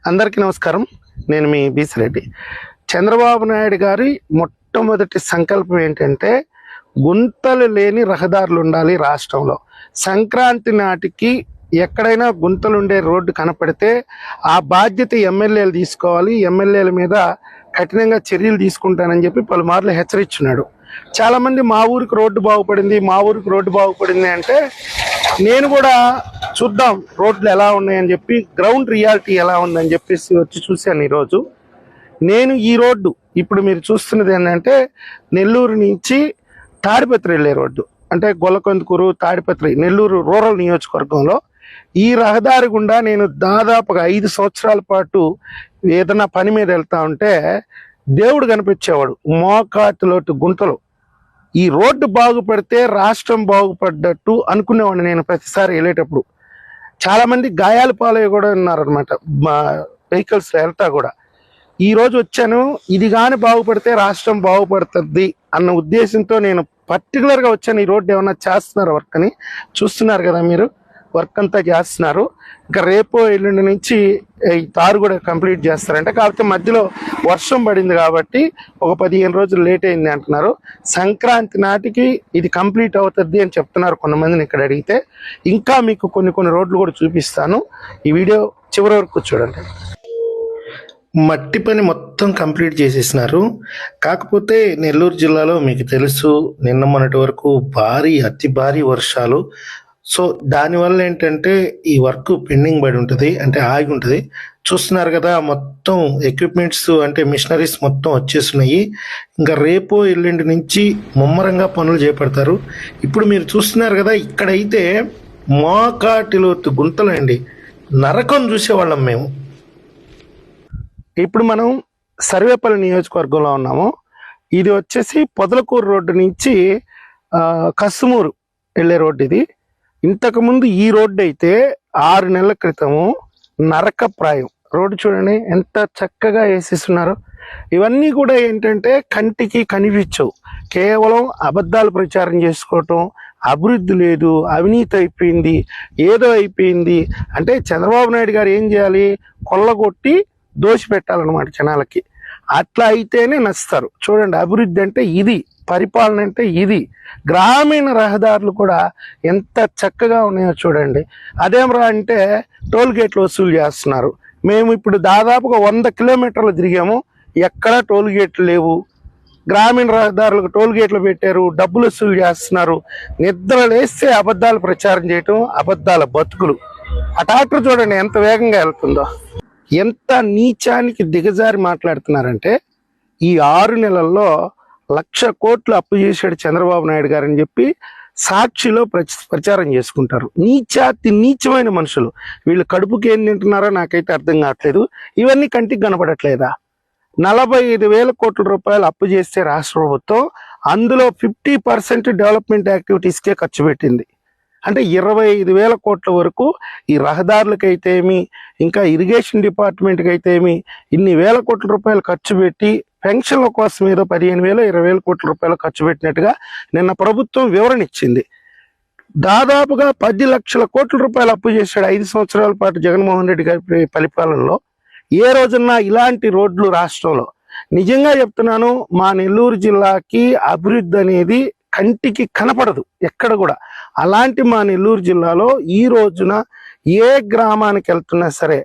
అందరికీ నమస్కారం. నేను మీ బీసీ రెడ్డి. చంద్రబాబు నాయుడు గారి మొట్టమొదటి సంకల్పం ఏంటంటే గుంతలు లేని రహదారులు ఉండాలి రాష్ట్రంలో. సంక్రాంతి నాటికి ఎక్కడైనా గుంతలు ఉండే రోడ్డు కనపడితే ఆ బాధ్యత ఎమ్మెల్యేలు తీసుకోవాలి, ఎమ్మెల్యేల మీద కఠినంగా చర్యలు తీసుకుంటానని చెప్పి పలుమార్లు హెచ్చరించున్నాడు. చాలామంది మా ఊరికి రోడ్డు బాగుపడింది, మా ఊరికి రోడ్డు బాగుపడింది అంటే నేను కూడా చూద్దాం రోడ్లు ఎలా ఉన్నాయని చెప్పి, గ్రౌండ్ రియాలిటీ ఎలా ఉందని చెప్పేసి వచ్చి చూశాను ఈరోజు. నేను ఈ రోడ్డు ఇప్పుడు మీరు చూస్తున్నది ఏంటంటే నెల్లూరు నుంచి తాడిపత్రి వెళ్ళే రోడ్డు, అంటే గొల్లకొందుకూరు తాడిపత్రి నెల్లూరు రూరల్ నియోజకవర్గంలో ఈ రహదారి గుండా నేను దాదాపుగా 5 సంవత్సరాల పాటు ఏదైనా పని మీద వెళ్తా ఉంటే దేవుడు కనిపించేవాడు. మోకాతులోటు గుంతలు. ఈ రోడ్డు బాగుపడితే రాష్ట్రం బాగుపడ్డట్టు అనుకునేవాడిని నేను ప్రతిసారి వెళ్ళేటప్పుడు. చాలామంది గాయాల పాలయ్య కూడా ఉన్నారనమాట మా వెహికల్స్ వెళ్తా కూడా. ఈరోజు వచ్చాను, ఇది కానీ బాగుపడితే రాష్ట్రం బాగుపడుతుంది అన్న ఉద్దేశంతో నేను పర్టికులర్గా వచ్చాను. ఈ రోడ్డు ఏమన్నా చేస్తున్నారు వర్క్ అని చూస్తున్నారు కదా మీరు, వర్క్ అంతా చేస్తున్నారు. ఇంకా రేపు ఎల్లుండి నుంచి ఈ తారు కూడా కంప్లీట్ చేస్తారంట. కాకపోతే మధ్యలో వర్షం పడింది కాబట్టి ఒక 15 రోజులు లేట్ అయింది అంటున్నారు. సంక్రాంతి నాటికి ఇది కంప్లీట్ అవుతుంది అని చెప్తున్నారు కొంతమందిని ఇక్కడ అడిగితే. ఇంకా మీకు కొన్ని రోడ్లు కూడా చూపిస్తాను, ఈ వీడియో చివరి వరకు చూడండి. మట్టి పని మొత్తం కంప్లీట్ చేసేసినారు. కాకపోతే నెల్లూరు జిల్లాలో మీకు తెలుసు నిన్న మొన్నటి వరకు అతి భారీ వర్షాలు. సో దానివల్ల ఏంటంటే ఈ వర్క్ పెండింగ్ పడి ఉంటుంది, అంటే ఆగి ఉంటుంది. చూస్తున్నారు కదా మొత్తం ఎక్విప్మెంట్స్ అంటే మిషనరీస్ మొత్తం వచ్చేస్తున్నాయి. ఇంకా రేపు ఎల్లుండి నుంచి ముమ్మరంగా పనులు చేపడతారు. ఇప్పుడు మీరు చూస్తున్నారు కదా ఇక్కడైతే మోకాటిలోతు గుంతలండి, నరకం చూసేవాళ్ళం మేము. ఇప్పుడు మనం సర్వేపల్లి నియోజకవర్గంలో ఉన్నాము. ఇది వచ్చేసి పొదలకూరు రోడ్డు నుంచి కసుమూరు వెళ్ళే రోడ్డు ఇది. ఇంతకుముందు ఈ రోడ్డు అయితే 6 నెలల క్రితము నరకప్రాయం. రోడ్డు చూడండి ఎంత చక్కగా వేసేస్తున్నారు. ఇవన్నీ కూడా ఏంటంటే కంటికి కనిపించవు, కేవలం అబద్ధాలు ప్రచారం చేసుకోవటం. అభివృద్ధి లేదు, అవినీతి అయిపోయింది, ఏదో అయిపోయింది అంటే చంద్రబాబు నాయుడు గారు ఏం చేయాలి, కొల్లగొట్టి దోషి పెట్టాలన్నమాట జనాలకి. అట్లా అయితేనే నచ్చుతారు. చూడండి అభివృద్ధి అంటే ఇది, పరిపాలన అంటే ఇది. గ్రామీణ రహదారులు కూడా ఎంత చక్కగా ఉన్నాయో చూడండి. అదేమరా అంటే టోల్ గేట్లు వసూలు చేస్తున్నారు. మేము ఇప్పుడు దాదాపుగా 100 కిలోమీటర్లు తిరిగాము, ఎక్కడా టోల్ గేట్లు లేవు. గ్రామీణ రహదారులకు టోల్ గేట్లు పెట్టారు, డబ్బులు వసూలు చేస్తున్నారు. నిద్ర లేస్తే అబద్ధాలు ప్రచారం చేయటం, అబద్ధాల బతుకులు. ఆ ట్రాక్టర్ చూడండి ఎంత వేగంగా వెళ్తుందో. ఎంత నీచానికి దిగజారి మాట్లాడుతున్నారంటే ఈ 6 నెలల్లో 1,00,000 కోట్లు అప్పు చేశాడు చంద్రబాబు నాయుడు గారు అని చెప్పి సాక్షిలో ప్రచారం చేసుకుంటారు. నీచమైన మనుషులు వీళ్ళు. కడుపుకి ఏం తింటున్నారో నాకైతే అర్థం కావట్లేదు. ఇవన్నీ కంటికి కనపడట్లేదా? 45,000 కోట్ల రూపాయలు అప్పు చేస్తే రాష్ట్ర ప్రభుత్వం అందులో 50% డెవలప్మెంట్ యాక్టివిటీస్కే ఖర్చు పెట్టింది. అంటే 25,000 కోట్ల వరకు ఈ రహదారులకైతేమి, ఇంకా ఇరిగేషన్ డిపార్ట్మెంట్కి అయితేమి ఇన్ని వేల కోట్ల రూపాయలు ఖర్చు పెట్టి పెన్షన్ల కోసం ఏదో 15,000 20,000 కోట్ల రూపాయలు ఖర్చు పెట్టినట్టుగా నిన్న ప్రభుత్వం వివరణ ఇచ్చింది. దాదాపుగా 10 లక్షల కోట్ల రూపాయలు అప్పు చేశాడు 5 సంవత్సరాల పాటు జగన్మోహన్ రెడ్డి గారి పరిపాలనలో. ఏ రోజున్నా ఇలాంటి రోడ్లు రాష్ట్రంలో, నిజంగా చెప్తున్నాను, మా నెల్లూరు జిల్లాకి అభివృద్ధి అనేది కంటికి కనపడదు ఎక్కడ కూడా. అలాంటి మా నెల్లూరు జిల్లాలో ఈ రోజున ఏ గ్రామానికి వెళ్తున్నా సరే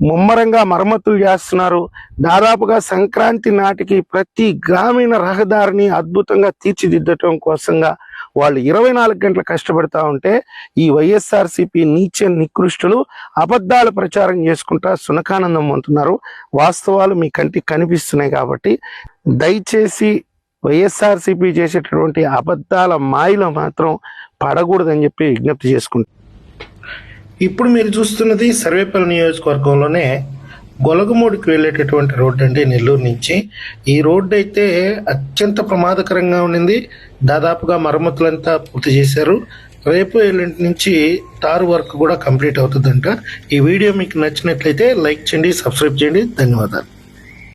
ముమ్మరంగా మరమ్మతులు చేస్తున్నారు. దాదాపుగా సంక్రాంతి నాటికి ప్రతి గ్రామీణ రహదారిని అద్భుతంగా తీర్చిదిద్దటం కోసంగా వాళ్ళు 24 గంటలు కష్టపడతా ఉంటే ఈ వైఎస్ఆర్సీపీ నికృష్టులు అబద్ధాలు ప్రచారం చేసుకుంటా సునకానందం పొందుతున్నారు. వాస్తవాలు మీ కంటికి కనిపిస్తున్నాయి కాబట్టి దయచేసి వైఎస్ఆర్సీపీ చేసేటటువంటి అబద్ధాల మాయలో మాత్రం పడకూడదని చెప్పి విజ్ఞప్తి చేసుకుంటాం. ఇప్పుడు మీరు చూస్తున్నది సర్వేపల్లి నియోజకవర్గంలోనే గొలగమూడికి వెళ్ళేటటువంటి రోడ్డు అండి నెల్లూరు నుంచి. ఈ రోడ్డు అయితే అత్యంత ప్రమాదకరంగా ఉండింది. దాదాపుగా మరమ్మతులంతా పూర్తి చేశారు. రేపు ఎల్లుండి నుంచి తారు వర్క్ కూడా కంప్లీట్ అవుతుందంట. ఈ వీడియో మీకు నచ్చినట్లయితే లైక్ చేయండి, సబ్స్క్రైబ్ చేయండి. ధన్యవాదాలు.